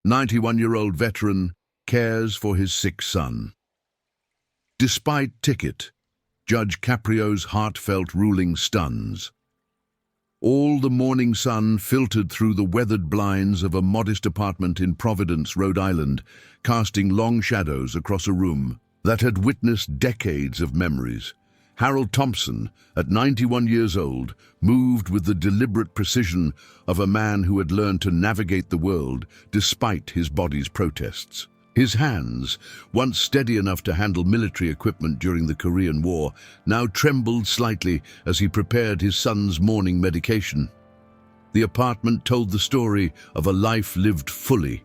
91-year-old veteran cares for his sick son. Despite ticket, Judge Caprio's heartfelt ruling stuns. All the morning sun filtered through the weathered blinds of a modest apartment in Providence, Rhode Island, casting long shadows across a room that had witnessed decades of memories. Harold Thompson, at 91 years old, moved with the deliberate precision of a man who had learned to navigate the world despite his body's protests. His hands, once steady enough to handle military equipment during the Korean War, now trembled slightly as he prepared his son's morning medication. The apartment told the story of a life lived fully.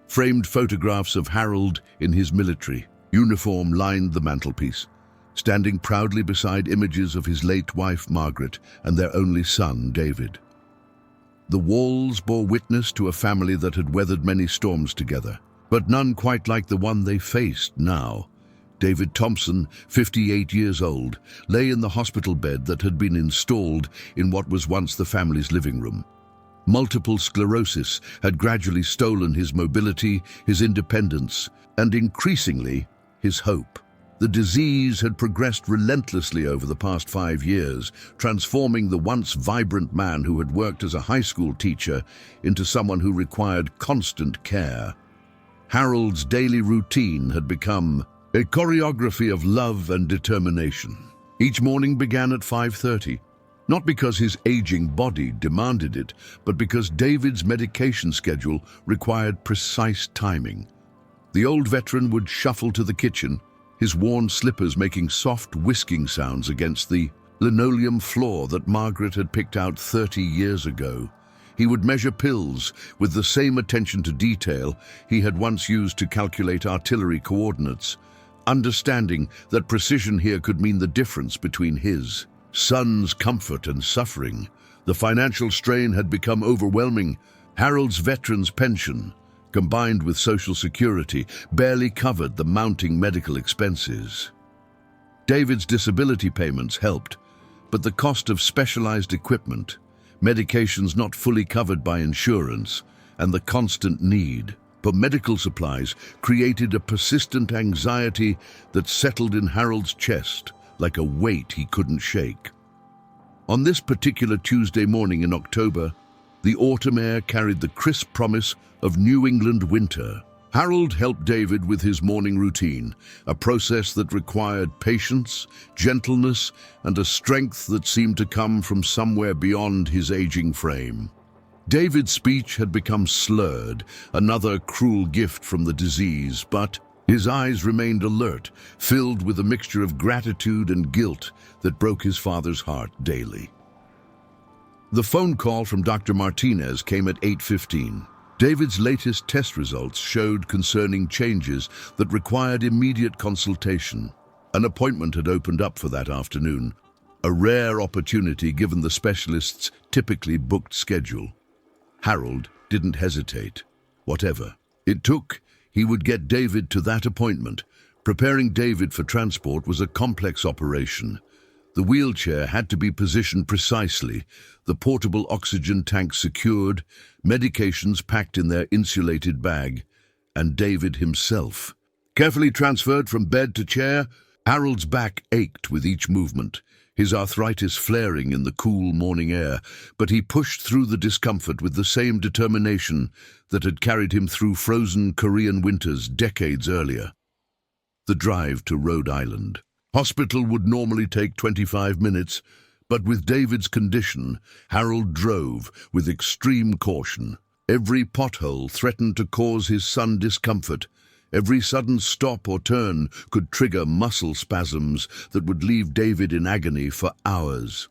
Framed photographs of Harold in his military uniform lined the mantelpiece, standing proudly beside images of his late wife Margaret and their only son David. The walls bore witness to a family that had weathered many storms together, but none quite like the one they faced now. David Thompson, 58 years old, lay in the hospital bed that had been installed in what was once the family's living room. Multiple sclerosis had gradually stolen his mobility, his independence, and increasingly, his hope. The disease had progressed relentlessly over the past 5 years, transforming the once vibrant man who had worked as a high school teacher into someone who required constant care. Harold's daily routine had become a choreography of love and determination. Each morning began at 5:30, not because his aging body demanded it, but because David's medication schedule required precise timing. The old veteran would shuffle to the kitchen, his worn slippers making soft whisking sounds against the linoleum floor that Margaret had picked out 30 years ago. He would measure pills with the same attention to detail he had once used to calculate artillery coordinates, understanding that precision here could mean the difference between his son's comfort and suffering. The financial strain had become overwhelming. Harold's veteran's pension, combined with Social Security, barely covered the mounting medical expenses. David's disability payments helped, but the cost of specialized equipment, medications not fully covered by insurance, and the constant need for medical supplies created a persistent anxiety that settled in Harold's chest like a weight he couldn't shake. On this particular Tuesday morning in October, the autumn air carried the crisp promise of New England winter. Harold helped David with his morning routine, a process that required patience, gentleness, and a strength that seemed to come from somewhere beyond his aging frame. David's speech had become slurred, another cruel gift from the disease, but his eyes remained alert, filled with a mixture of gratitude and guilt that broke his father's heart daily. The phone call from Dr. Martinez came at 8:15. David's latest test results showed concerning changes that required immediate consultation. An appointment had opened up for that afternoon, a rare opportunity given the specialist's typically booked schedule. Harold didn't hesitate. Whatever it took, he would get David to that appointment. Preparing David for transport was a complex operation. The wheelchair had to be positioned precisely, the portable oxygen tank secured, medications packed in their insulated bag, and David himself. Carefully transferred from bed to chair, Harold's back ached with each movement, his arthritis flaring in the cool morning air, but he pushed through the discomfort with the same determination that had carried him through frozen Korean winters decades earlier. The drive to Rhode Island. Hospital would normally take 25 minutes, but with David's condition, Harold drove with extreme caution. Every pothole threatened to cause his son discomfort. Every sudden stop or turn could trigger muscle spasms that would leave David in agony for hours.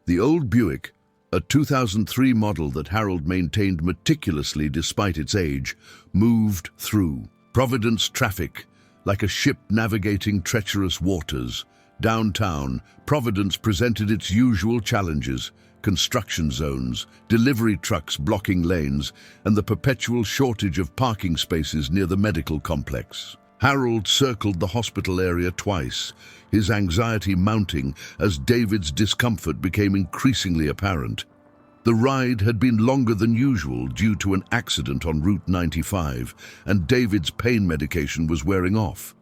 The old Buick, a 2003 model that Harold maintained meticulously despite its age, moved through Providence traffic like a ship navigating treacherous waters. Downtown, Providence presented its usual challenges: construction zones, delivery trucks blocking lanes, and the perpetual shortage of parking spaces near the medical complex. Harold circled the hospital area twice, his anxiety mounting as David's discomfort became increasingly apparent. The ride had been longer than usual due to an accident on Route 95, and David's pain medication was wearing off.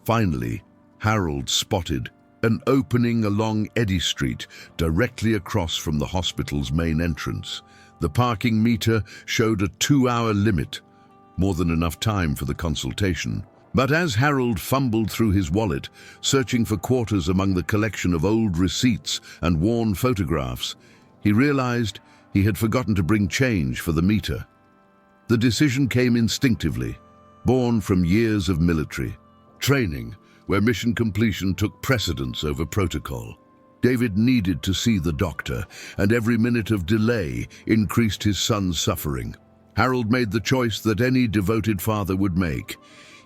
Finally, Harold spotted an opening along Eddy Street, directly across from the hospital's main entrance. The parking meter showed a 2-hour limit, more than enough time for the consultation. But as Harold fumbled through his wallet, searching for quarters among the collection of old receipts and worn photographs, he realized he had forgotten to bring change for the meter. The decision came instinctively, born from years of military training, where mission completion took precedence over protocol. David needed to see the doctor, and every minute of delay increased his son's suffering. Harold made the choice that any devoted father would make.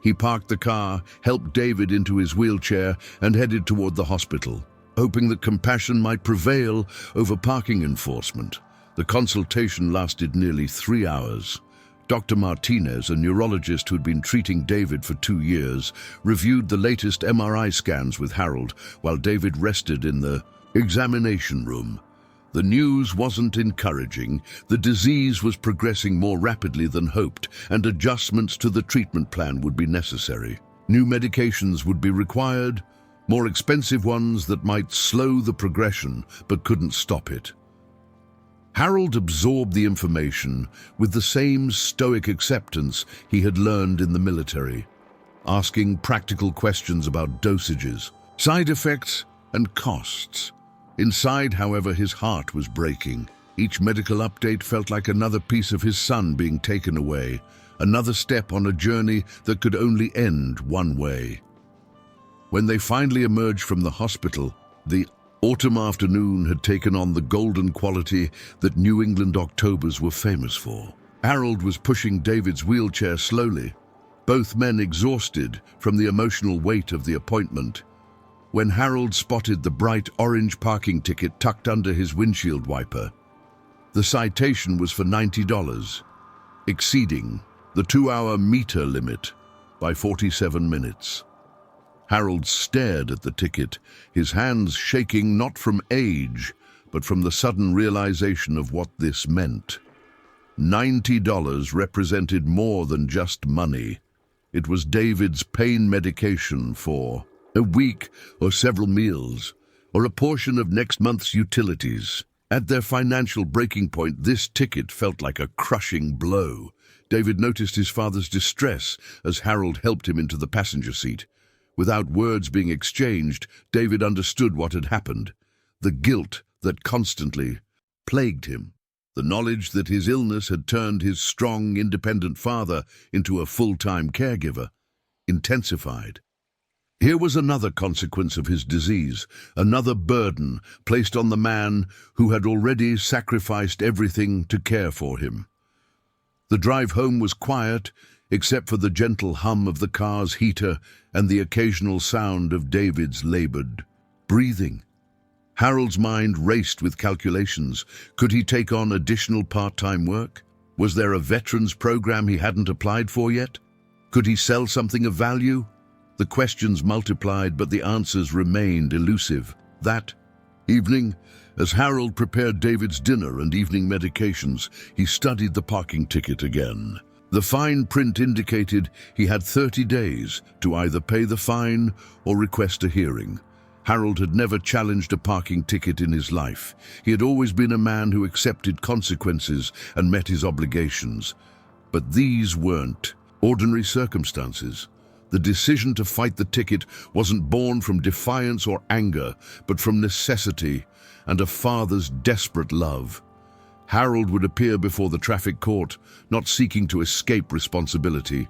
He parked the car, helped David into his wheelchair, and headed toward the hospital, hoping that compassion might prevail over parking enforcement. The consultation lasted nearly 3 hours. Dr. Martinez, a neurologist who'd been treating David for 2 years, reviewed the latest MRI scans with Harold while David rested in the examination room. The news wasn't encouraging. The disease was progressing more rapidly than hoped, and adjustments to the treatment plan would be necessary. New medications would be required, more expensive ones that might slow the progression but couldn't stop it. Harold absorbed the information with the same stoic acceptance he had learned in the military, asking practical questions about dosages, side effects, and costs. Inside, however, his heart was breaking. Each medical update felt like another piece of his son being taken away, another step on a journey that could only end one way. When they finally emerged from the hospital, the autumn afternoon had taken on the golden quality that New England Octobers were famous for. Harold was pushing David's wheelchair slowly, both men exhausted from the emotional weight of the appointment, when Harold spotted the bright orange parking ticket tucked under his windshield wiper. The citation was for $90, exceeding the 2-hour meter limit by 47 minutes. Harold stared at the ticket, his hands shaking not from age, but from the sudden realization of what this meant. $90 represented more than just money. It was David's pain medication for a week or several meals, or a portion of next month's utilities. At their financial breaking point, this ticket felt like a crushing blow. David noticed his father's distress as Harold helped him into the passenger seat. Without words being exchanged, David understood what had happened. The guilt that constantly plagued him. The knowledge that his illness had turned his strong, independent father into a full-time caregiver intensified. Here was another consequence of his disease, another burden placed on the man who had already sacrificed everything to care for him. The drive home was quiet, except for the gentle hum of the car's heater and the occasional sound of David's labored breathing. Harold's mind raced with calculations. Could he take on additional part-time work? Was there a veterans program he hadn't applied for yet? Could he sell something of value? The questions multiplied, but the answers remained elusive. That evening, as Harold prepared David's dinner and evening medications, he studied the parking ticket again. The fine print indicated he had 30 days to either pay the fine or request a hearing. Harold had never challenged a parking ticket in his life. He had always been a man who accepted consequences and met his obligations. But these weren't ordinary circumstances. The decision to fight the ticket wasn't born from defiance or anger, but from necessity and a father's desperate love. Harold would appear before the traffic court, not seeking to escape responsibility,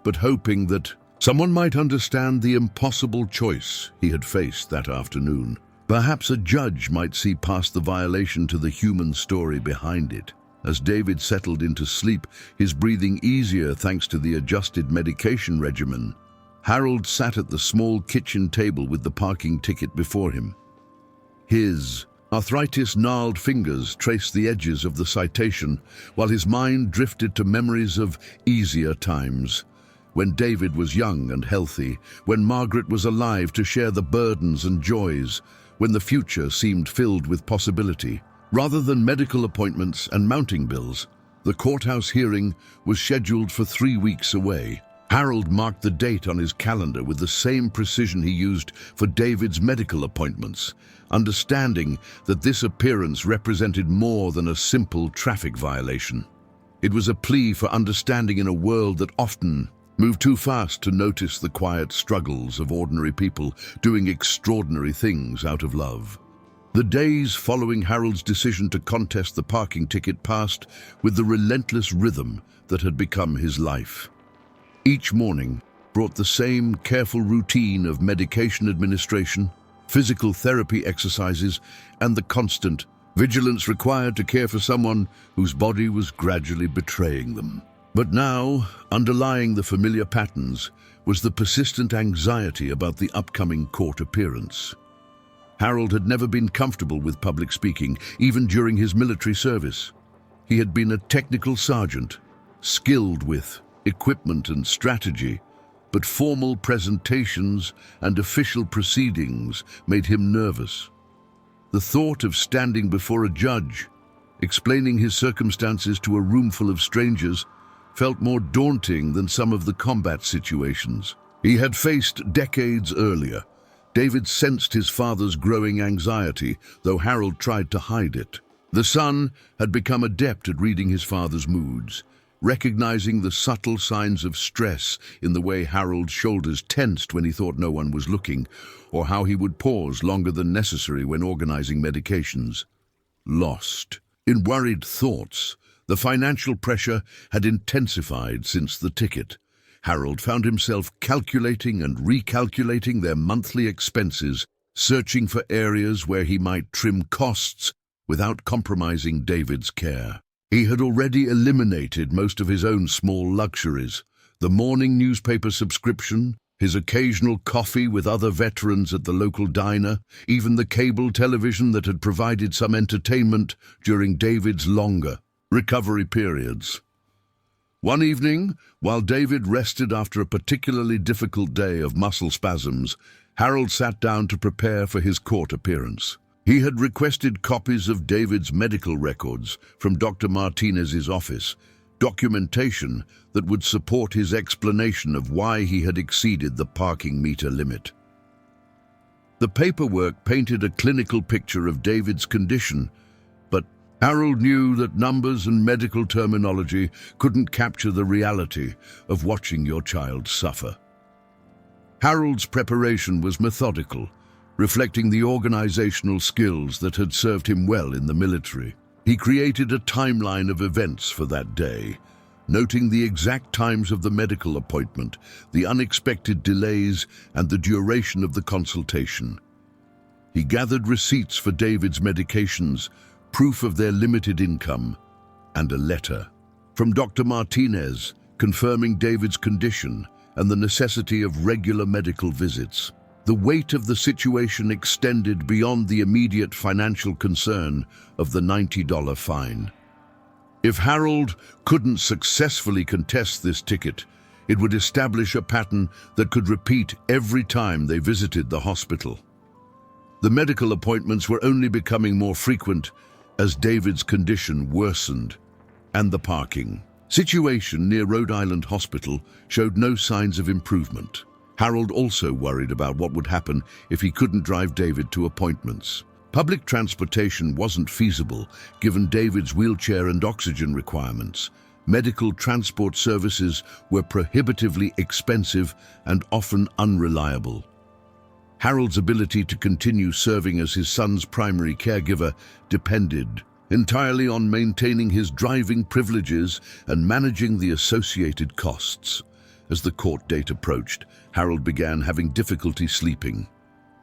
but hoping that someone might understand the impossible choice he had faced that afternoon. Perhaps a judge might see past the violation to the human story behind it. As David settled into sleep, his breathing easier thanks to the adjusted medication regimen, Harold sat at the small kitchen table with the parking ticket before him. His arthritis-gnarled fingers traced the edges of the citation, while his mind drifted to memories of easier times. When David was young and healthy, when Margaret was alive to share the burdens and joys, when the future seemed filled with possibility. Rather than medical appointments and mounting bills, the courthouse hearing was scheduled for 3 weeks away. Harold marked the date on his calendar with the same precision he used for David's medical appointments, understanding that this appearance represented more than a simple traffic violation. It was a plea for understanding in a world that often moved too fast to notice the quiet struggles of ordinary people doing extraordinary things out of love. The days following Harold's decision to contest the parking ticket passed with the relentless rhythm that had become his life. Each morning brought the same careful routine of medication administration, physical therapy exercises, and the constant vigilance required to care for someone whose body was gradually betraying them. But now, underlying the familiar patterns, was the persistent anxiety about the upcoming court appearance. Harold had never been comfortable with public speaking, even during his military service. He had been a technical sergeant, skilled with equipment and strategy, but formal presentations and official proceedings made him nervous. The thought of standing before a judge, explaining his circumstances to a roomful of strangers, felt more daunting than some of the combat situations he had faced decades earlier. David sensed his father's growing anxiety, though Harold tried to hide it. The son had become adept at reading his father's moods, recognizing the subtle signs of stress in the way Harold's shoulders tensed when he thought no one was looking, or how he would pause longer than necessary when organizing medications. Lost in worried thoughts, the financial pressure had intensified since the ticket. Harold found himself calculating and recalculating their monthly expenses, searching for areas where he might trim costs without compromising David's care. He had already eliminated most of his own small luxuries: the morning newspaper subscription, his occasional coffee with other veterans at the local diner, even the cable television that had provided some entertainment during David's longer recovery periods. One evening, while David rested after a particularly difficult day of muscle spasms, Harold sat down to prepare for his court appearance. He had requested copies of David's medical records from Dr. Martinez's office, documentation that would support his explanation of why he had exceeded the parking meter limit. The paperwork painted a clinical picture of David's condition, but Harold knew that numbers and medical terminology couldn't capture the reality of watching your child suffer. Harold's preparation was methodical, reflecting the organizational skills that had served him well in the military. He created a timeline of events for that day, noting the exact times of the medical appointment, the unexpected delays, and the duration of the consultation. He gathered receipts for David's medications, proof of their limited income, and a letter from Dr. Martinez confirming David's condition and the necessity of regular medical visits. The weight of the situation extended beyond the immediate financial concern of the $90 fine. If Harold couldn't successfully contest this ticket, it would establish a pattern that could repeat every time they visited the hospital. The medical appointments were only becoming more frequent as David's condition worsened, and the parking situation near Rhode Island Hospital showed no signs of improvement. Harold also worried about what would happen if he couldn't drive David to appointments. Public transportation wasn't feasible, given David's wheelchair and oxygen requirements. Medical transport services were prohibitively expensive and often unreliable. Harold's ability to continue serving as his son's primary caregiver depended entirely on maintaining his driving privileges and managing the associated costs. As the court date approached, Harold began having difficulty sleeping.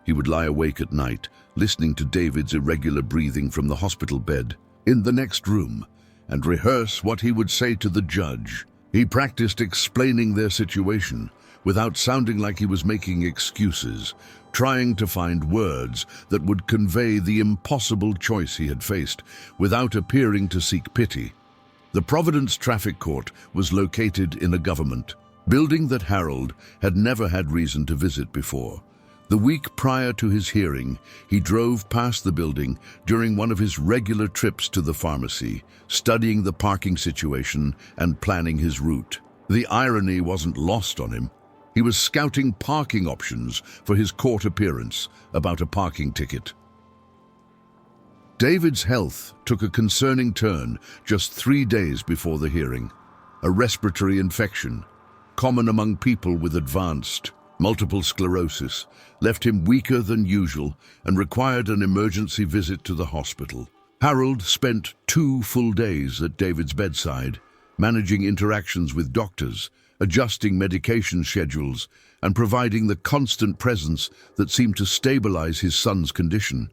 He would lie awake at night, listening to David's irregular breathing from the hospital bed in the next room, and rehearse what he would say to the judge. He practiced explaining their situation without sounding like he was making excuses, trying to find words that would convey the impossible choice he had faced without appearing to seek pity. The Providence Traffic Court was located in a government building that Harold had never had reason to visit before. The week prior to his hearing, he drove past the building during one of his regular trips to the pharmacy, studying the parking situation and planning his route. The irony wasn't lost on him. He was scouting parking options for his court appearance about a parking ticket. David's health took a concerning turn just 3 days before the hearing. A respiratory infection, common among people with advanced multiple sclerosis, left him weaker than usual and required an emergency visit to the hospital. Harold spent 2 full days at David's bedside, managing interactions with doctors, adjusting medication schedules, and providing the constant presence that seemed to stabilize his son's condition.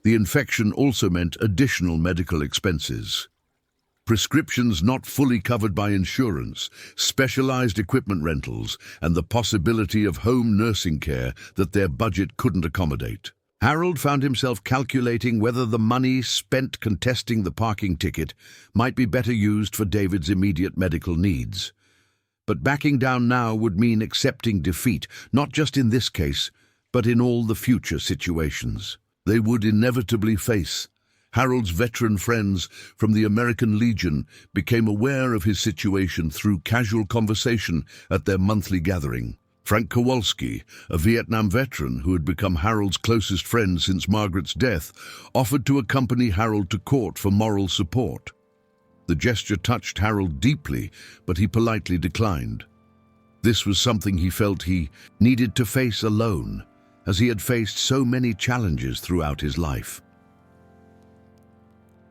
The infection also meant additional medical expenses. Prescriptions not fully covered by insurance, specialized equipment rentals, and the possibility of home nursing care that their budget couldn't accommodate. Harold found himself calculating whether the money spent contesting the parking ticket might be better used for David's immediate medical needs. But backing down now would mean accepting defeat, not just in this case, but in all the future situations they would inevitably face. Harold's veteran friends from the American Legion became aware of his situation through casual conversation at their monthly gathering. Frank Kowalski, a Vietnam veteran who had become Harold's closest friend since Margaret's death, offered to accompany Harold to court for moral support. The gesture touched Harold deeply, but he politely declined. This was something he felt he needed to face alone, as he had faced so many challenges throughout his life.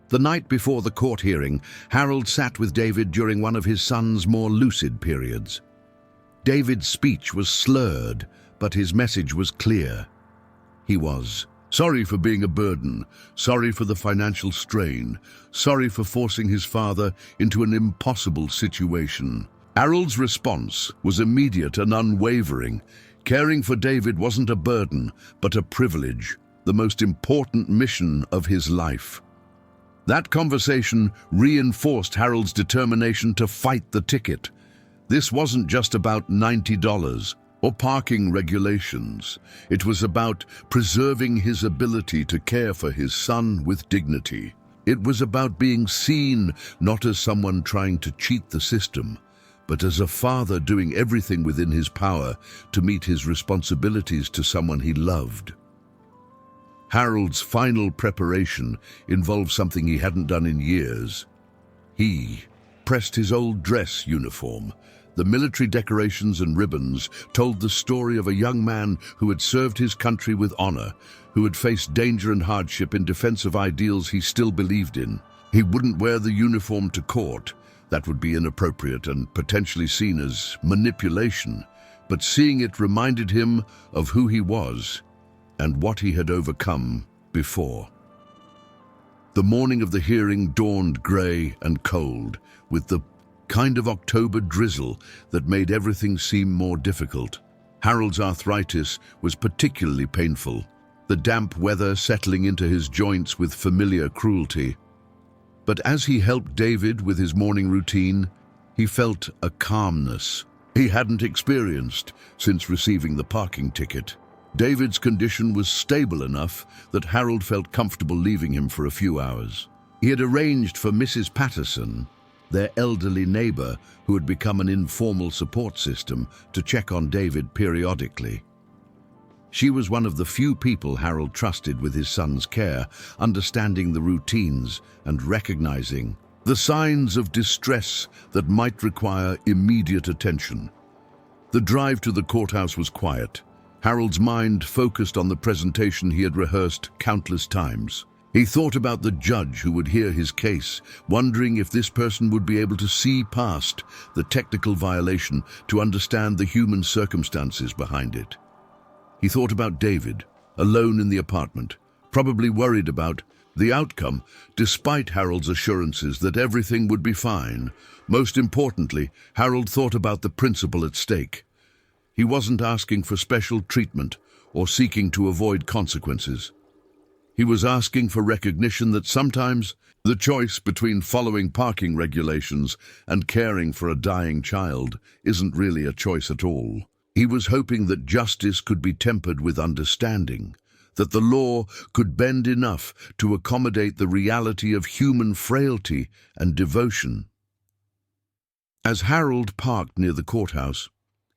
The night before the court hearing, Harold sat with David during one of his son's more lucid periods. David's speech was slurred, but his message was clear. He was sorry for being a burden, sorry for the financial strain, sorry for forcing his father into an impossible situation. Harold's response was immediate and unwavering. Caring for David wasn't a burden, but a privilege, the most important mission of his life. That conversation reinforced Harold's determination to fight the ticket. This wasn't just about $90 or parking regulations. It was about preserving his ability to care for his son with dignity. It was about being seen not as someone trying to cheat the system, but as a father doing everything within his power to meet his responsibilities to someone he loved. Harold's final preparation involved something he hadn't done in years. He pressed his old dress uniform. The military decorations and ribbons told the story of a young man who had served his country with honor, who had faced danger and hardship in defense of ideals he still believed in. He wouldn't wear the uniform to court. That would be inappropriate and potentially seen as manipulation. But seeing it reminded him of who he was and what he had overcome before. The morning of the hearing dawned grey and cold, with the kind of October drizzle that made everything seem more difficult. Harold's arthritis was particularly painful, the damp weather settling into his joints with familiar cruelty. But as he helped David with his morning routine, he felt a calmness he hadn't experienced since receiving the parking ticket. David's condition was stable enough that Harold felt comfortable leaving him for a few hours. He had arranged for Mrs. Patterson, their elderly neighbor who had become an informal support system, to check on David periodically. She was one of the few people Harold trusted with his son's care, understanding the routines and recognizing the signs of distress that might require immediate attention. The drive to the courthouse was quiet. Harold's mind focused on the presentation he had rehearsed countless times. He thought about the judge who would hear his case, wondering if this person would be able to see past the technical violation to understand the human circumstances behind it. He thought about David, alone in the apartment, probably worried about the outcome, despite Harold's assurances that everything would be fine. Most importantly, Harold thought about the principle at stake. He wasn't asking for special treatment or seeking to avoid consequences. He was asking for recognition that sometimes the choice between following parking regulations and caring for a dying child isn't really a choice at all. He was hoping that justice could be tempered with understanding, that the law could bend enough to accommodate the reality of human frailty and devotion. As Harold parked near the courthouse,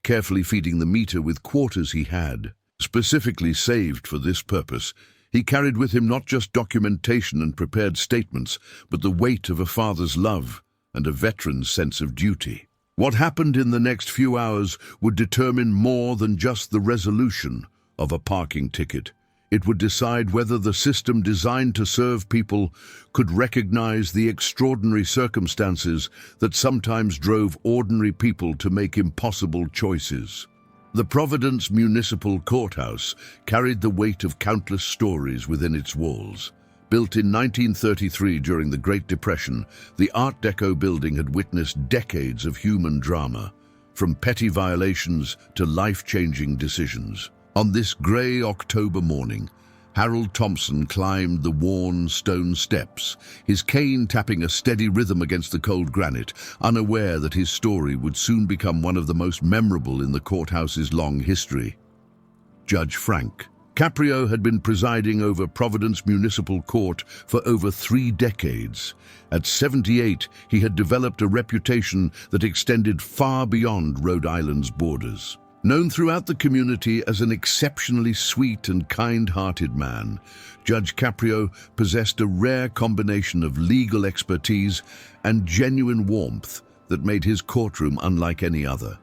carefully feeding the meter with quarters he had specifically saved for this purpose, he carried with him not just documentation and prepared statements, but the weight of a father's love and a veteran's sense of duty. What happened in the next few hours would determine more than just the resolution of a parking ticket. It would decide whether the system designed to serve people could recognize the extraordinary circumstances that sometimes drove ordinary people to make impossible choices. The Providence Municipal Courthouse carried the weight of countless stories within its walls. Built in 1933 during the Great Depression, the Art Deco building had witnessed decades of human drama, from petty violations to life-changing decisions. On this grey October morning, Harold Thompson climbed the worn stone steps, his cane tapping a steady rhythm against the cold granite, unaware that his story would soon become one of the most memorable in the courthouse's long history. Judge Frank Caprio had been presiding over Providence Municipal Court for over 3 decades. At 78, he had developed a reputation that extended far beyond Rhode Island's borders. Known throughout the community as an exceptionally sweet and kind-hearted man, Judge Caprio possessed a rare combination of legal expertise and genuine warmth that made his courtroom unlike any other.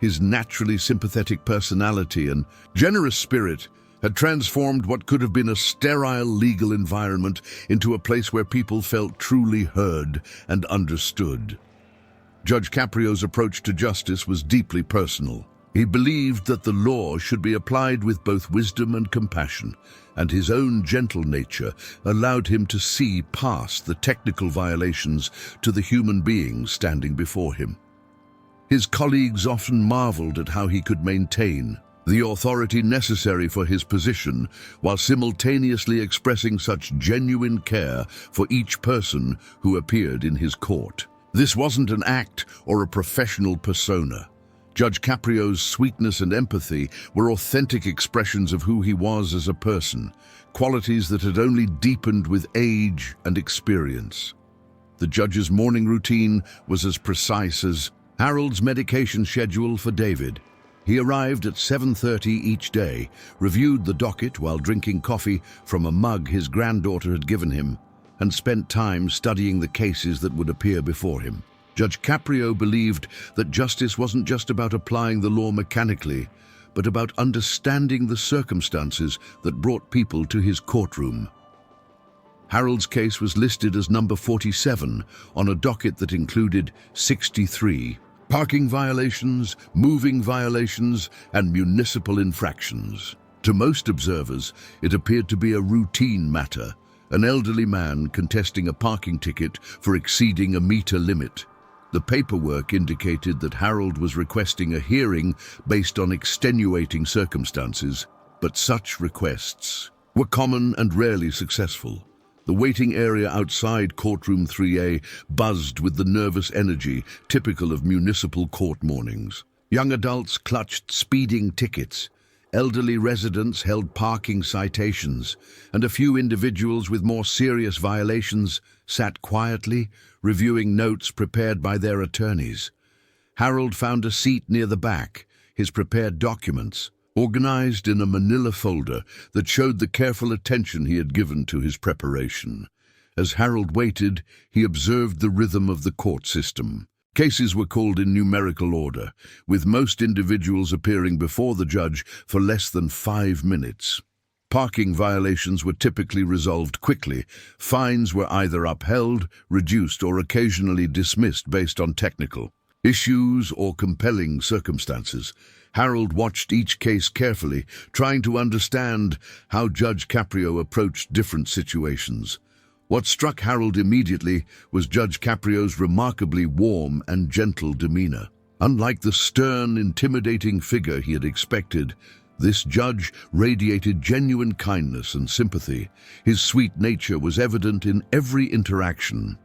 His naturally sympathetic personality and generous spirit had transformed what could have been a sterile legal environment into a place where people felt truly heard and understood. Judge Caprio's approach to justice was deeply personal. He believed that the law should be applied with both wisdom and compassion, and his own gentle nature allowed him to see past the technical violations to the human beings standing before him. His colleagues often marveled at how he could maintain the authority necessary for his position while simultaneously expressing such genuine care for each person who appeared in his court. This wasn't an act or a professional persona. Judge Caprio's sweetness and empathy were authentic expressions of who he was as a person, qualities that had only deepened with age and experience. The judge's morning routine was as precise as Harold's medication schedule for David. He arrived at 7:30 each day, reviewed the docket while drinking coffee from a mug his granddaughter had given him, and spent time studying the cases that would appear before him. Judge Caprio believed that justice wasn't just about applying the law mechanically, but about understanding the circumstances that brought people to his courtroom. Harold's case was listed as number 47 on a docket that included 63 parking violations, moving violations, and municipal infractions. To most observers, it appeared to be a routine matter, an elderly man contesting a parking ticket for exceeding a meter limit. The paperwork indicated that Harold was requesting a hearing based on extenuating circumstances, but such requests were common and rarely successful. The waiting area outside Courtroom 3A buzzed with the nervous energy typical of municipal court mornings. Young adults clutched speeding tickets, elderly residents held parking citations, and a few individuals with more serious violations sat quietly, reviewing notes prepared by their attorneys. Harold found a seat near the back, his prepared documents organized in a manila folder that showed the careful attention he had given to his preparation. As Harold waited, he observed the rhythm of the court system. Cases were called in numerical order, with most individuals appearing before the judge for less than 5 minutes. Parking violations were typically resolved quickly. Fines were either upheld, reduced, or occasionally dismissed based on technical issues or compelling circumstances. Harold watched each case carefully, trying to understand how Judge Caprio approached different situations. What struck Harold immediately was Judge Caprio's remarkably warm and gentle demeanor. Unlike the stern, intimidating figure he had expected, this judge radiated genuine kindness and sympathy. His sweet nature was evident in every interaction.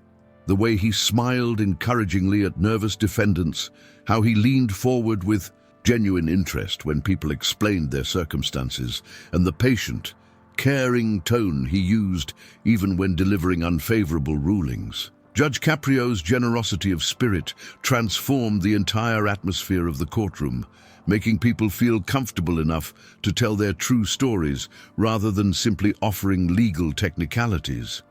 The way he smiled encouragingly at nervous defendants, how he leaned forward with genuine interest when people explained their circumstances, and the patient, caring tone he used even when delivering unfavorable rulings. Judge Caprio's generosity of spirit transformed the entire atmosphere of the courtroom, making people feel comfortable enough to tell their true stories rather than simply offering legal technicalities.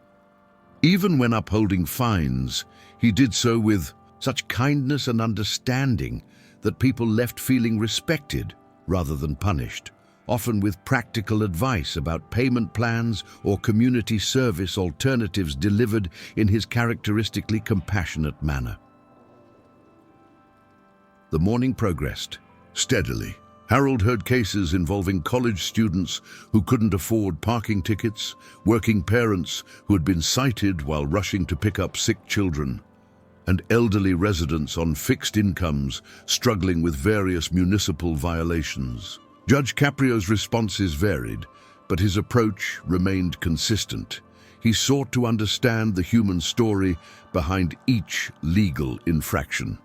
Even when upholding fines, he did so with such kindness and understanding that people left feeling respected rather than punished, often with practical advice about payment plans or community service alternatives delivered in his characteristically compassionate manner. The morning progressed steadily. Harold heard cases involving college students who couldn't afford parking tickets, working parents who had been cited while rushing to pick up sick children, and elderly residents on fixed incomes struggling with various municipal violations. Judge Caprio's responses varied, but his approach remained consistent. He sought to understand the human story behind each legal infraction.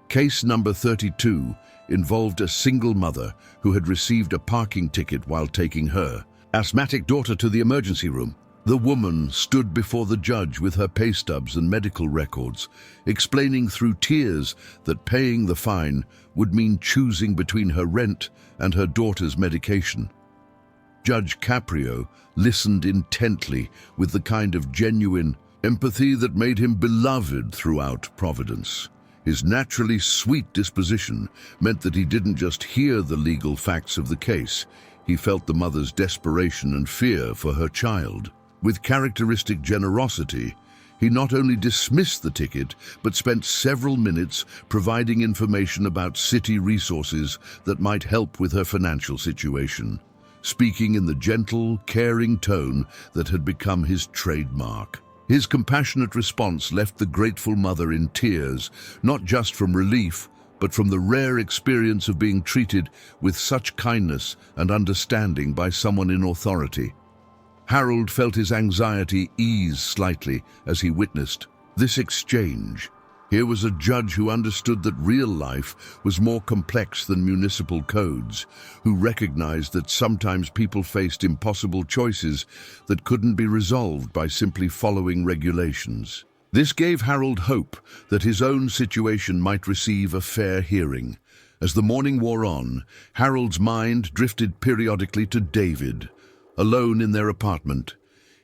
Case number 32 involved a single mother who had received a parking ticket while taking her asthmatic daughter to the emergency room. The woman stood before the judge with her pay stubs and medical records, explaining through tears that paying the fine would mean choosing between her rent and her daughter's medication. Judge Caprio listened intently with the kind of genuine empathy that made him beloved throughout Providence. His naturally sweet disposition meant that he didn't just hear the legal facts of the case, he felt the mother's desperation and fear for her child. With characteristic generosity, he not only dismissed the ticket, but spent several minutes providing information about city resources that might help with her financial situation, speaking in the gentle, caring tone that had become his trademark. His compassionate response left the grateful mother in tears, not just from relief, but from the rare experience of being treated with such kindness and understanding by someone in authority. Harold felt his anxiety ease slightly as he witnessed this exchange. Here was a judge who understood that real life was more complex than municipal codes, who recognized that sometimes people faced impossible choices that couldn't be resolved by simply following regulations. This gave Harold hope that his own situation might receive a fair hearing. As the morning wore on, Harold's mind drifted periodically to David. Alone in their apartment,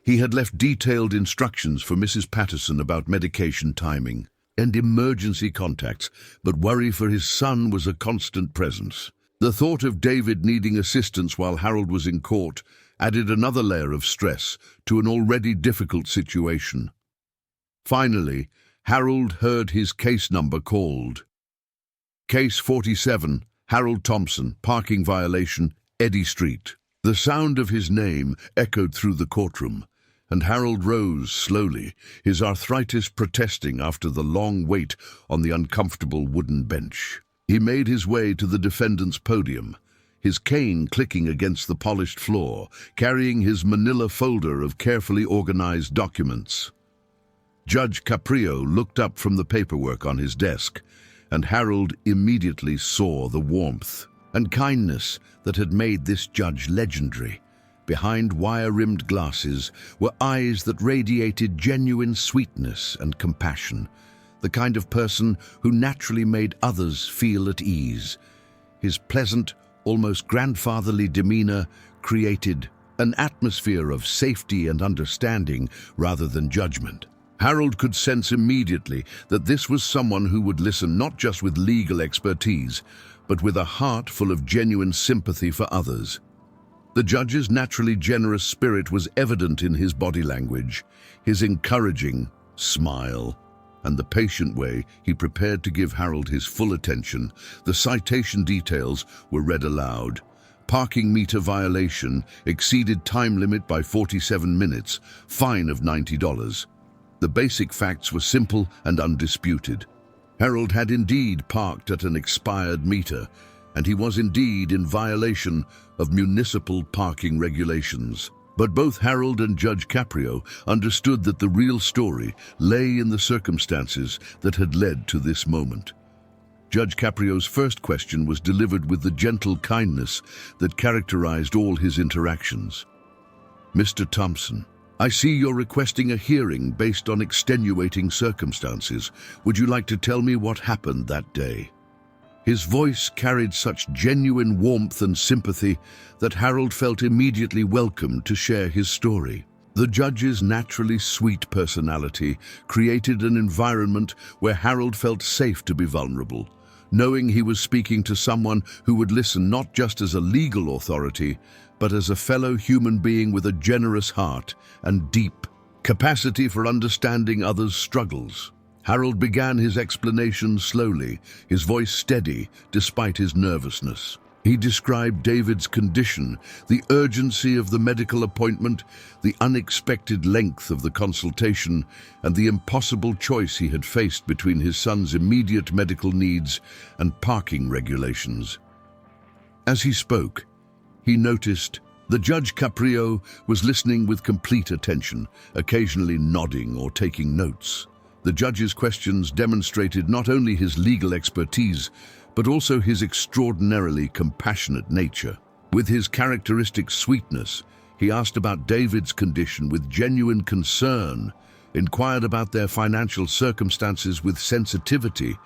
he had left detailed instructions for Mrs. Patterson about medication timing and emergency contacts, but worry for his son was a constant presence. The thought of David needing assistance while Harold was in court added another layer of stress to an already difficult situation. Finally, Harold heard his case number called. Case 47, Harold Thompson, parking violation, Eddy Street. The sound of his name echoed through the courtroom, and Harold rose slowly, his arthritis protesting after the long wait on the uncomfortable wooden bench. He made his way to the defendant's podium, his cane clicking against the polished floor, carrying his manila folder of carefully organized documents. Judge Caprio looked up from the paperwork on his desk, and Harold immediately saw the warmth and kindness that had made this judge legendary. Behind wire-rimmed glasses were eyes that radiated genuine sweetness and compassion, the kind of person who naturally made others feel at ease. His pleasant, almost grandfatherly demeanor created an atmosphere of safety and understanding rather than judgment. Harold could sense immediately that this was someone who would listen not just with legal expertise, but with a heart full of genuine sympathy for others. The judge's naturally generous spirit was evident in his body language, his encouraging smile, and the patient way he prepared to give Harold his full attention. The citation details were read aloud. Parking meter violation, exceeded time limit by 47 minutes, fine of $90. The basic facts were simple and undisputed. Harold had indeed parked at an expired meter, and he was indeed in violation of municipal parking regulations. But both Harold and Judge Caprio understood that the real story lay in the circumstances that had led to this moment. Judge Caprio's first question was delivered with the gentle kindness that characterized all his interactions. "Mr. Thompson, I see you're requesting a hearing based on extenuating circumstances. Would you like to tell me what happened that day?" His voice carried such genuine warmth and sympathy that Harold felt immediately welcome to share his story. The judge's naturally sweet personality created an environment where Harold felt safe to be vulnerable, knowing he was speaking to someone who would listen not just as a legal authority, but as a fellow human being with a generous heart and deep capacity for understanding others' struggles. Harold began his explanation slowly, his voice steady despite his nervousness. He described David's condition, the urgency of the medical appointment, the unexpected length of the consultation, and the impossible choice he had faced between his son's immediate medical needs and parking regulations. As he spoke, he noticed that Judge Caprio was listening with complete attention, occasionally nodding or taking notes. The judge's questions demonstrated not only his legal expertise, but also his extraordinarily compassionate nature. With his characteristic sweetness, he asked about David's condition with genuine concern, inquired about their financial circumstances with sensitivity,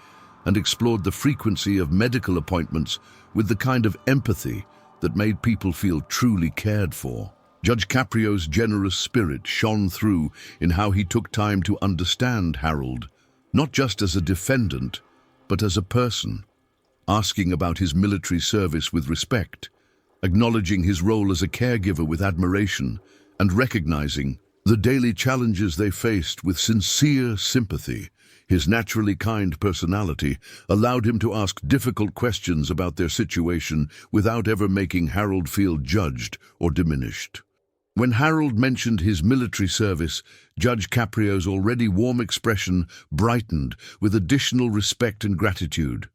and explored the frequency of medical appointments with the kind of empathy that made people feel truly cared for. Judge Caprio's generous spirit shone through in how he took time to understand Harold, not just as a defendant, but as a person, asking about his military service with respect, acknowledging his role as a caregiver with admiration, and recognizing the daily challenges they faced with sincere sympathy. His naturally kind personality allowed him to ask difficult questions about their situation without ever making Harold feel judged or diminished. When Harold mentioned his military service, Judge Caprio's already warm expression brightened with additional respect and gratitude.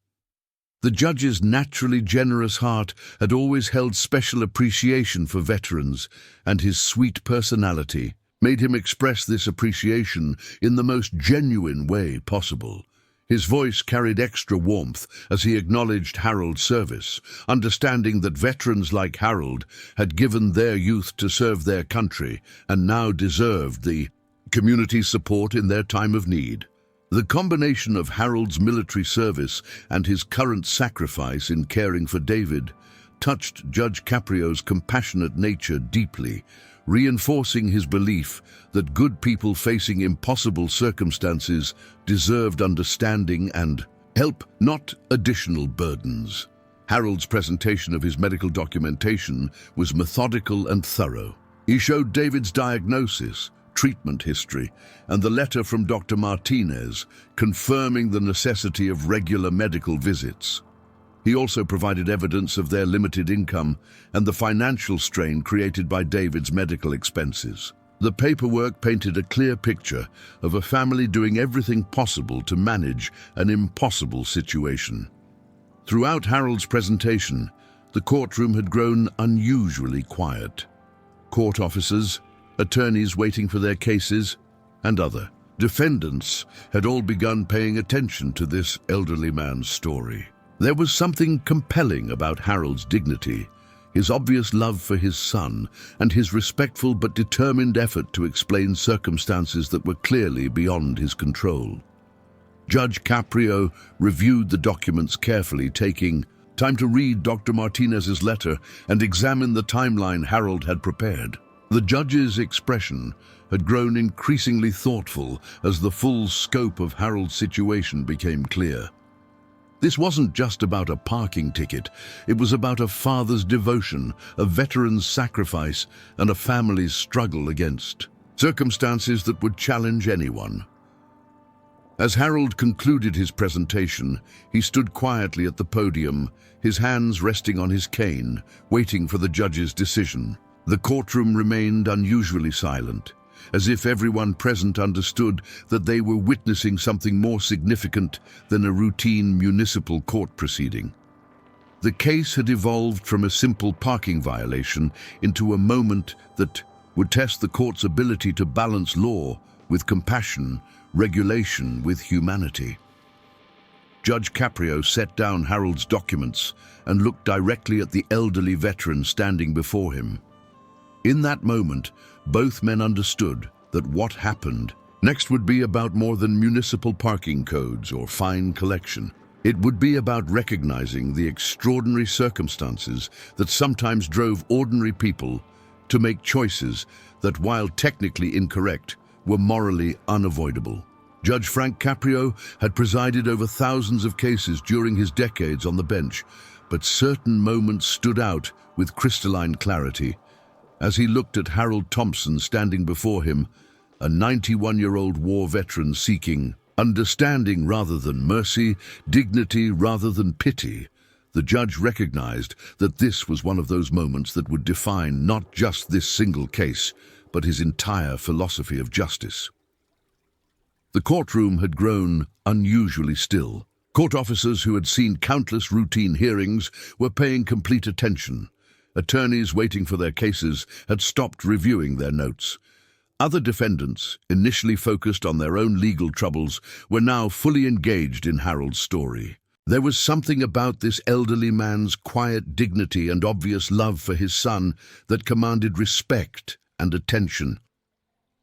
The judge's naturally generous heart had always held special appreciation for veterans, and his sweet personality made him express this appreciation in the most genuine way possible. His voice carried extra warmth as he acknowledged Harold's service, understanding that veterans like Harold had given their youth to serve their country and now deserved the community support in their time of need. The combination of Harold's military service and his current sacrifice in caring for David touched Judge Caprio's compassionate nature deeply, reinforcing his belief that good people facing impossible circumstances deserved understanding and help, not additional burdens. Harold's presentation of his medical documentation was methodical and thorough. He showed David's diagnosis, treatment history, and the letter from Dr. Martinez confirming the necessity of regular medical visits. He also provided evidence of their limited income and the financial strain created by David's medical expenses. The paperwork painted a clear picture of a family doing everything possible to manage an impossible situation. Throughout Harold's presentation, the courtroom had grown unusually quiet. Court officers, attorneys waiting for their cases, and other defendants had all begun paying attention to this elderly man's story. There was something compelling about Harold's dignity, his obvious love for his son, and his respectful but determined effort to explain circumstances that were clearly beyond his control. Judge Caprio reviewed the documents carefully, taking time to read Dr. Martinez's letter and examine the timeline Harold had prepared. The judge's expression had grown increasingly thoughtful as the full scope of Harold's situation became clear. This wasn't just about a parking ticket. It was about a father's devotion, a veteran's sacrifice, and a family's struggle against circumstances that would challenge anyone. As Harold concluded his presentation, he stood quietly at the podium, his hands resting on his cane, waiting for the judge's decision. The courtroom remained unusually silent, as if everyone present understood that they were witnessing something more significant than a routine municipal court proceeding. The case had evolved from a simple parking violation into a moment that would test the court's ability to balance law with compassion, regulation with humanity. Judge Caprio set down Harold's documents and looked directly at the elderly veteran standing before him. In that moment, both men understood that what happened next would be about more than municipal parking codes or fine collection. It would be about recognizing the extraordinary circumstances that sometimes drove ordinary people to make choices that, while technically incorrect, were morally unavoidable. Judge Frank Caprio had presided over thousands of cases during his decades on the bench, but certain moments stood out with crystalline clarity. As he looked at Harold Thompson standing before him, a 91-year-old war veteran seeking understanding rather than mercy, dignity rather than pity, the judge recognized that this was one of those moments that would define not just this single case, but his entire philosophy of justice. The courtroom had grown unusually still. Court officers who had seen countless routine hearings were paying complete attention. Attorneys waiting for their cases had stopped reviewing their notes. Other defendants, initially focused on their own legal troubles, were now fully engaged in Harold's story. There was something about this elderly man's quiet dignity and obvious love for his son that commanded respect and attention.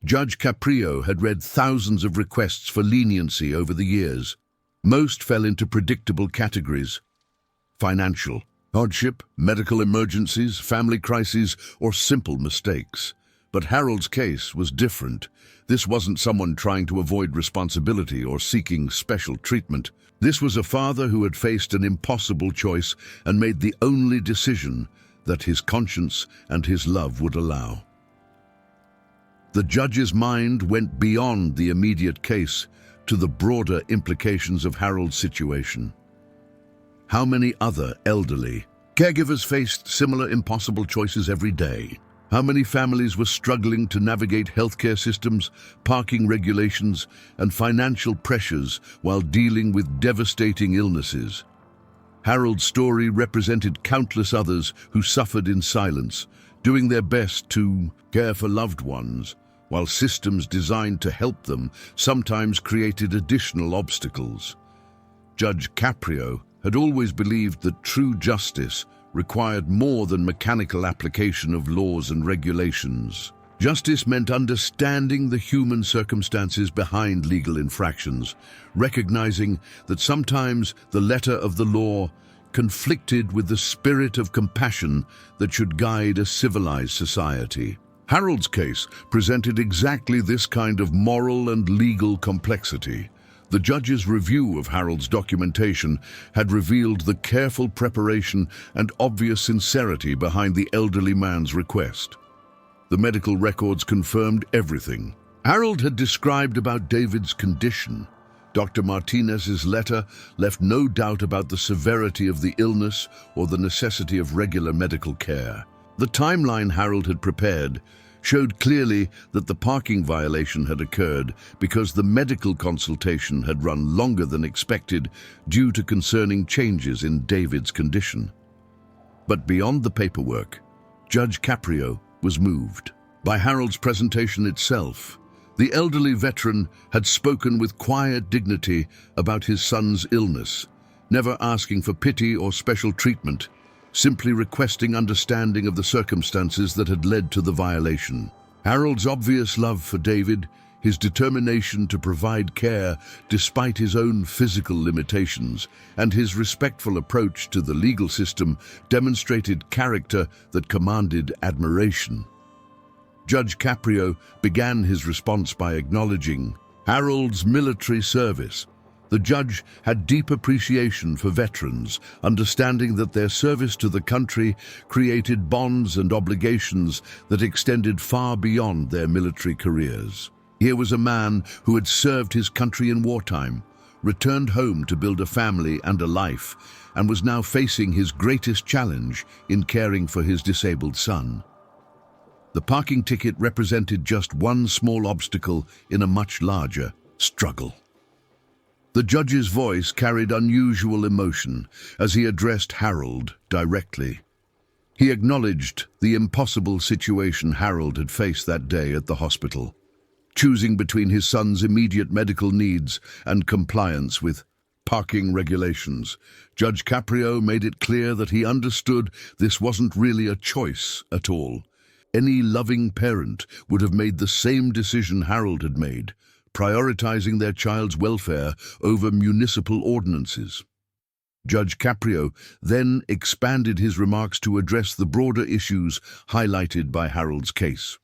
Judge Caprio had read thousands of requests for leniency over the years. Most fell into predictable categories: financial hardship, medical emergencies, family crises, or simple mistakes. But Harold's case was different. This wasn't someone trying to avoid responsibility or seeking special treatment. This was a father who had faced an impossible choice and made the only decision that his conscience and his love would allow. The judge's mind went beyond the immediate case to the broader implications of Harold's situation. How many other elderly caregivers faced similar impossible choices every day? How many families were struggling to navigate healthcare systems, parking regulations, and financial pressures while dealing with devastating illnesses? Harold's story represented countless others who suffered in silence, doing their best to care for loved ones, while systems designed to help them sometimes created additional obstacles. Judge Caprio had always believed that true justice required more than mechanical application of laws and regulations. Justice meant understanding the human circumstances behind legal infractions, recognizing that sometimes the letter of the law conflicted with the spirit of compassion that should guide a civilized society. Harold's case presented exactly this kind of moral and legal complexity. The judge's review of Harold's documentation had revealed the careful preparation and obvious sincerity behind the elderly man's request. The medical records confirmed everything Harold had described about David's condition. Dr. Martinez's letter left no doubt about the severity of the illness or the necessity of regular medical care. The timeline Harold had prepared showed clearly that the parking violation had occurred because the medical consultation had run longer than expected due to concerning changes in David's condition. But beyond the paperwork, Judge Caprio was moved by Harold's presentation itself. The elderly veteran had spoken with quiet dignity about his son's illness, never asking for pity or special treatment, simply requesting understanding of the circumstances that had led to the violation. Harold's obvious love for David, his determination to provide care despite his own physical limitations, and his respectful approach to the legal system demonstrated character that commanded admiration. Judge Caprio began his response by acknowledging Harold's military service. The judge had deep appreciation for veterans, understanding that their service to the country created bonds and obligations that extended far beyond their military careers. Here was a man who had served his country in wartime, returned home to build a family and a life, and was now facing his greatest challenge in caring for his disabled son. The parking ticket represented just one small obstacle in a much larger struggle. The judge's voice carried unusual emotion as he addressed Harold directly. He acknowledged the impossible situation Harold had faced that day at the hospital, choosing between his son's immediate medical needs and compliance with Parking regulations. Judge Caprio made it clear that he understood this wasn't really a choice at all. Any loving parent would have made the same decision Harold had made, prioritizing their child's welfare over municipal ordinances. Judge Caprio then expanded his remarks to address the broader issues highlighted by Harold's case.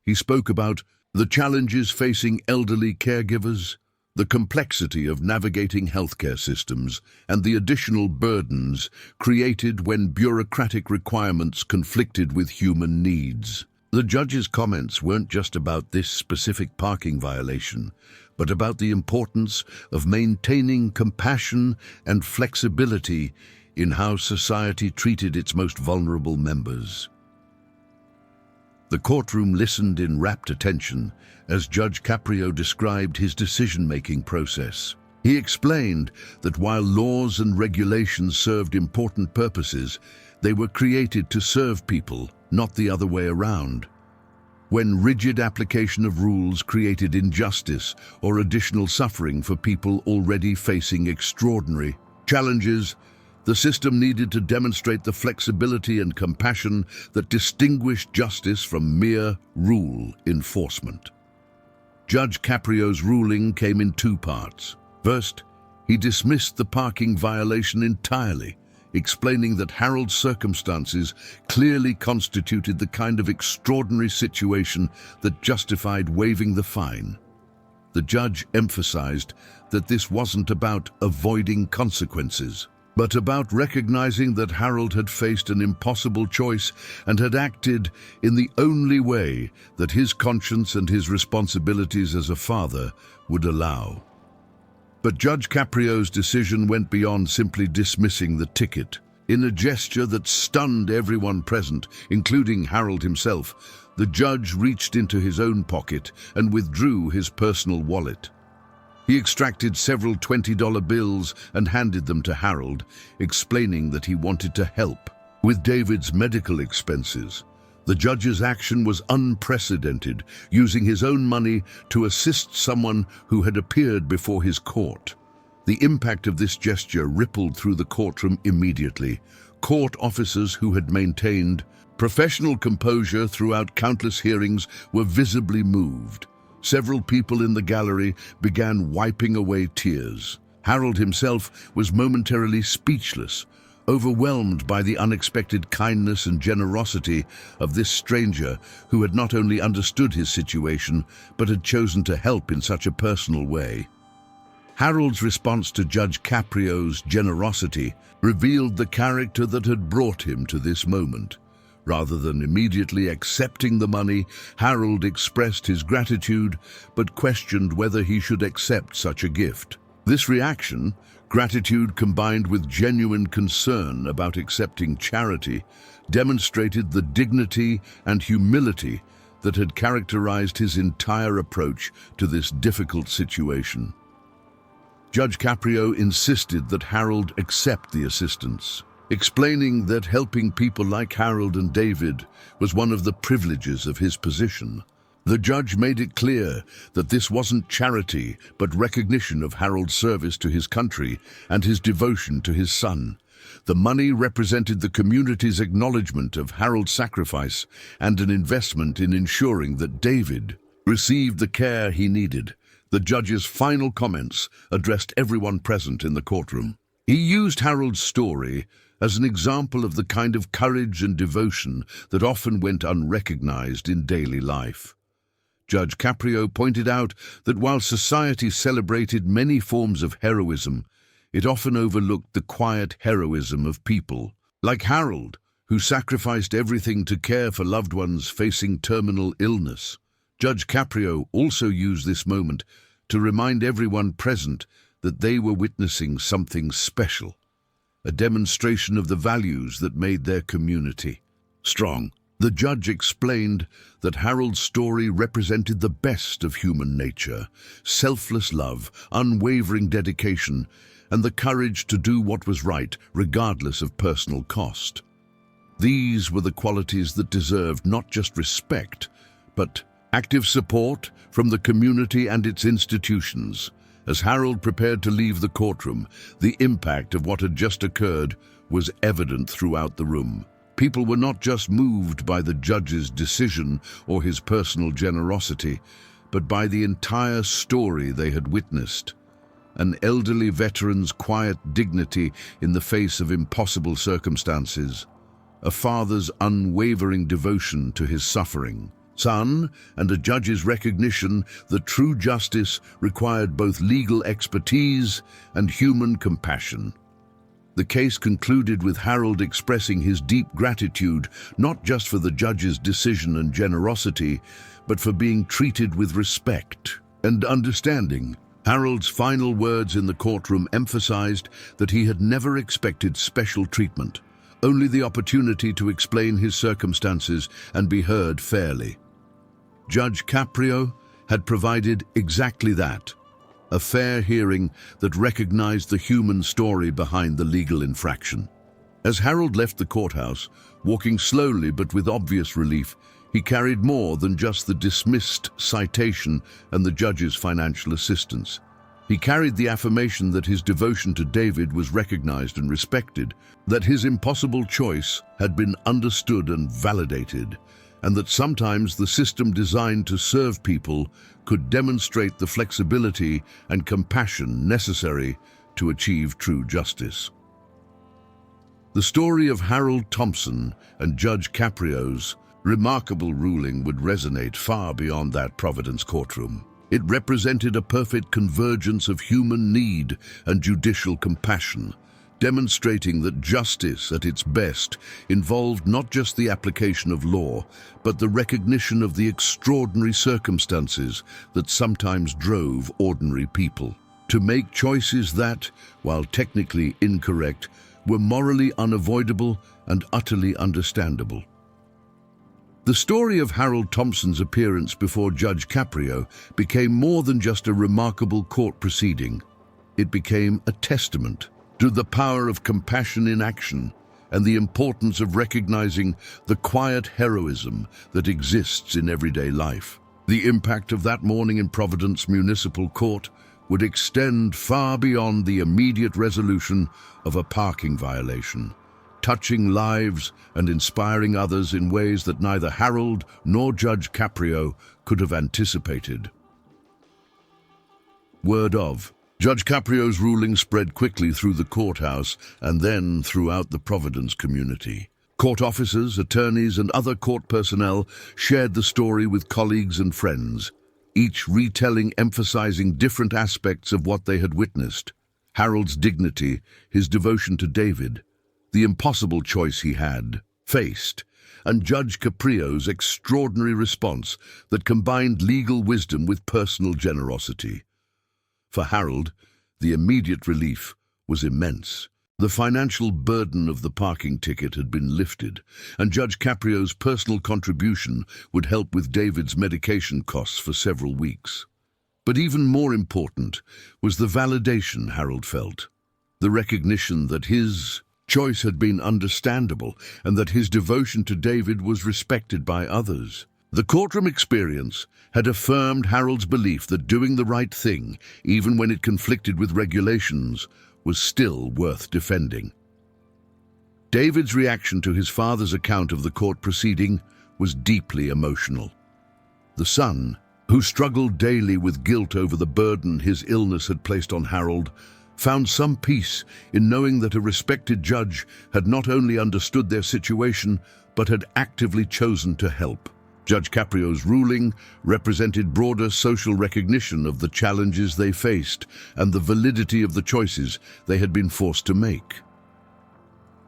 He spoke about the challenges facing elderly caregivers, the complexity of navigating healthcare systems, and the additional burdens created when bureaucratic requirements conflicted with human needs. The judge's comments weren't just about this specific parking violation, but about the importance of maintaining compassion and flexibility in how society treated its most vulnerable members. The courtroom listened in rapt attention as Judge Caprio described his decision-making process. He explained that while laws and regulations served important purposes, they were created to serve people, not the other way around. When rigid application of rules created injustice or additional suffering for people already facing extraordinary challenges, the system needed to demonstrate the flexibility and compassion that distinguished justice from mere rule enforcement. Judge Caprio's ruling came in two parts. First, he dismissed the parking violation entirely, explaining that Harold's circumstances clearly constituted the kind of extraordinary situation that justified waiving the fine. The judge emphasized that this wasn't about avoiding consequences, but about recognizing that Harold had faced an impossible choice and had acted in the only way that his conscience and his responsibilities as a father would allow. But Judge Caprio's decision went beyond simply dismissing the ticket. In a gesture that stunned everyone present, including Harold himself, the judge reached into his own pocket and withdrew his personal wallet. He extracted several $20 bills and handed them to Harold, explaining that he wanted to help with David's medical expenses. The judge's action was unprecedented, using his own money to assist someone who had appeared before his court. The impact of this gesture rippled through the courtroom immediately. Court officers who had maintained professional composure throughout countless hearings were visibly moved. Several people in the gallery began wiping away tears. Harold himself was momentarily speechless, overwhelmed by the unexpected kindness and generosity of this stranger who had not only understood his situation, but had chosen to help in such a personal way. Harold's response to Judge Caprio's generosity revealed the character that had brought him to this moment. Rather than immediately accepting the money, Harold expressed his gratitude, but questioned whether he should accept such a gift. This reaction, gratitude combined with genuine concern about accepting charity, demonstrated the dignity and humility that had characterized his entire approach to this difficult situation. Judge Caprio insisted that Harold accept the assistance, explaining that helping people like Harold and David was one of the privileges of his position. The judge made it clear that this wasn't charity, but recognition of Harold's service to his country and his devotion to his son. The money represented the community's acknowledgement of Harold's sacrifice and an investment in ensuring that David received the care he needed. The judge's final comments addressed everyone present in the courtroom. He used Harold's story as an example of the kind of courage and devotion that often went unrecognized in daily life. Judge Caprio pointed out that while society celebrated many forms of heroism, it often overlooked the quiet heroism of people like Harold, who sacrificed everything to care for loved ones facing terminal illness. Judge Caprio also used this moment to remind everyone present that they were witnessing something special, a demonstration of the values that made their community strong. The judge explained that Harold's story represented the best of human nature: selfless love, unwavering dedication, and the courage to do what was right, regardless of personal cost. These were the qualities that deserved not just respect, but active support from the community and its institutions. As Harold prepared to leave the courtroom, the impact of what had just occurred was evident throughout the room. People were not just moved by the judge's decision or his personal generosity, but by the entire story they had witnessed. An elderly veteran's quiet dignity in the face of impossible circumstances, a father's unwavering devotion to his suffering son, and a judge's recognition that true justice required both legal expertise and human compassion. The case concluded with Harold expressing his deep gratitude, not just for the judge's decision and generosity, but for being treated with respect and understanding. Harold's final words in the courtroom emphasized that he had never expected special treatment, only the opportunity to explain his circumstances and be heard fairly. Judge Caprio had provided exactly that, a fair hearing that recognized the human story behind the legal infraction. As Harold left the courthouse, walking slowly but with obvious relief, he carried more than just the dismissed citation and the judge's financial assistance. He carried the affirmation that his devotion to David was recognized and respected, that his impossible choice had been understood and validated, and that sometimes the system designed to serve people could demonstrate the flexibility and compassion necessary to achieve true justice. The story of Harold Thompson and Judge Caprio's remarkable ruling would resonate far beyond that Providence courtroom. It represented a perfect convergence of human need and judicial compassion, demonstrating that justice at its best involved not just the application of law, but the recognition of the extraordinary circumstances that sometimes drove ordinary people to make choices that, while technically incorrect, were morally unavoidable and utterly understandable. The story of Harold Thompson's appearance before Judge Caprio became more than just a remarkable court proceeding. It became a testament to the power of compassion in action and the importance of recognizing the quiet heroism that exists in everyday life. The impact of that morning in Providence Municipal Court would extend far beyond the immediate resolution of a parking violation, touching lives and inspiring others in ways that neither Harold nor Judge Caprio could have anticipated. Word of Judge Caprio's ruling spread quickly through the courthouse and then throughout the Providence community. Court officers, attorneys, and other court personnel shared the story with colleagues and friends, each retelling emphasizing different aspects of what they had witnessed. Harold's dignity, his devotion to David, the impossible choice he had faced, and Judge Caprio's extraordinary response that combined legal wisdom with personal generosity. For Harold, the immediate relief was immense. The financial burden of the parking ticket had been lifted, and Judge Caprio's personal contribution would help with David's medication costs for several weeks. But even more important was the validation Harold felt, the recognition that his choice had been understandable and that his devotion to David was respected by others. The courtroom experience had affirmed Harold's belief that doing the right thing, even when it conflicted with regulations, was still worth defending. David's reaction to his father's account of the court proceeding was deeply emotional. The son, who struggled daily with guilt over the burden his illness had placed on Harold, found some peace in knowing that a respected judge had not only understood their situation, but had actively chosen to help. Judge Caprio's ruling represented broader social recognition of the challenges they faced and the validity of the choices they had been forced to make.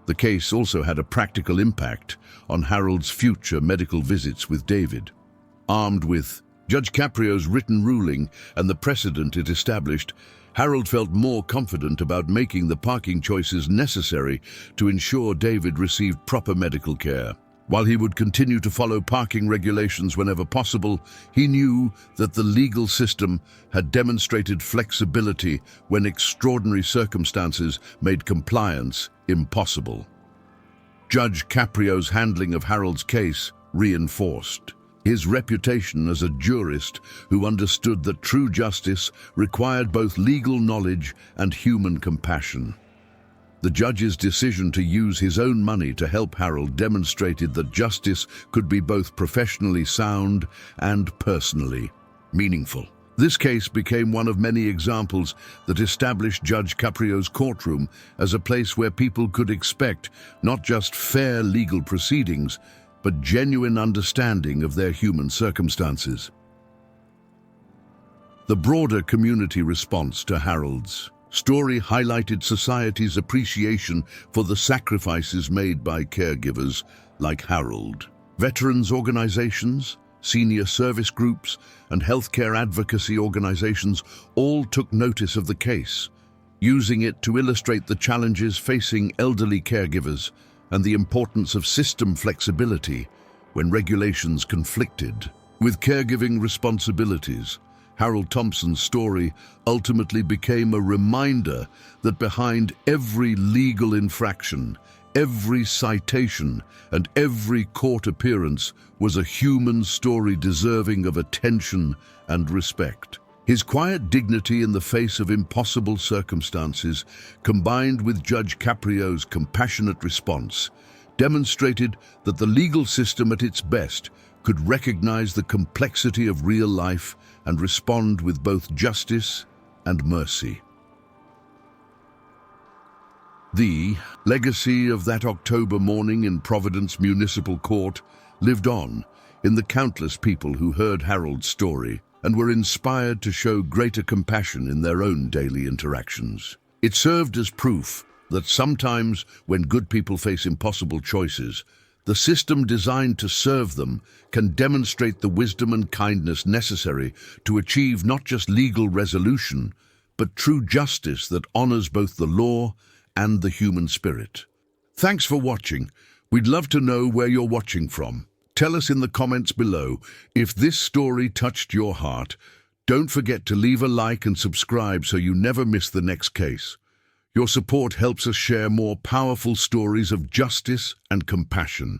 The case also had a practical impact on Harold's future medical visits with David. Armed with Judge Caprio's written ruling and the precedent it established, Harold felt more confident about making the parking choices necessary to ensure David received proper medical care. While he would continue to follow parking regulations whenever possible, he knew that the legal system had demonstrated flexibility when extraordinary circumstances made compliance impossible. Judge Caprio's handling of Harold's case reinforced His reputation as a jurist who understood that true justice required both legal knowledge and human compassion. The judge's decision to use his own money to help Harold demonstrated that justice could be both professionally sound and personally meaningful. This case became one of many examples that established Judge Caprio's courtroom as a place where people could expect not just fair legal proceedings, but genuine understanding of their human circumstances. The broader community response to Harold's story highlighted society's appreciation for the sacrifices made by caregivers like Harold. Veterans organizations, senior service groups, and healthcare advocacy organizations all took notice of the case, using it to illustrate the challenges facing elderly caregivers and the importance of system flexibility when regulations conflicted with caregiving responsibilities. Harold Thompson's story ultimately became a reminder that behind every legal infraction, every citation, and every court appearance was a human story deserving of attention and respect. His quiet dignity in the face of impossible circumstances, combined with Judge Caprio's compassionate response, demonstrated that the legal system at its best could recognize the complexity of real life and respond with both justice and mercy. The legacy of that October morning in Providence Municipal Court lived on in the countless people who heard Harold's story and were inspired to show greater compassion in their own daily interactions. It served as proof that sometimes when good people face impossible choices, the system designed to serve them can demonstrate the wisdom and kindness necessary to achieve not just legal resolution, but true justice that honors both the law and the human spirit. Thanks for watching. We'd love to know where you're watching from. Tell us in the comments below if this story touched your heart. Don't forget to leave a like and subscribe so you never miss the next case. Your support helps us share more powerful stories of justice and compassion.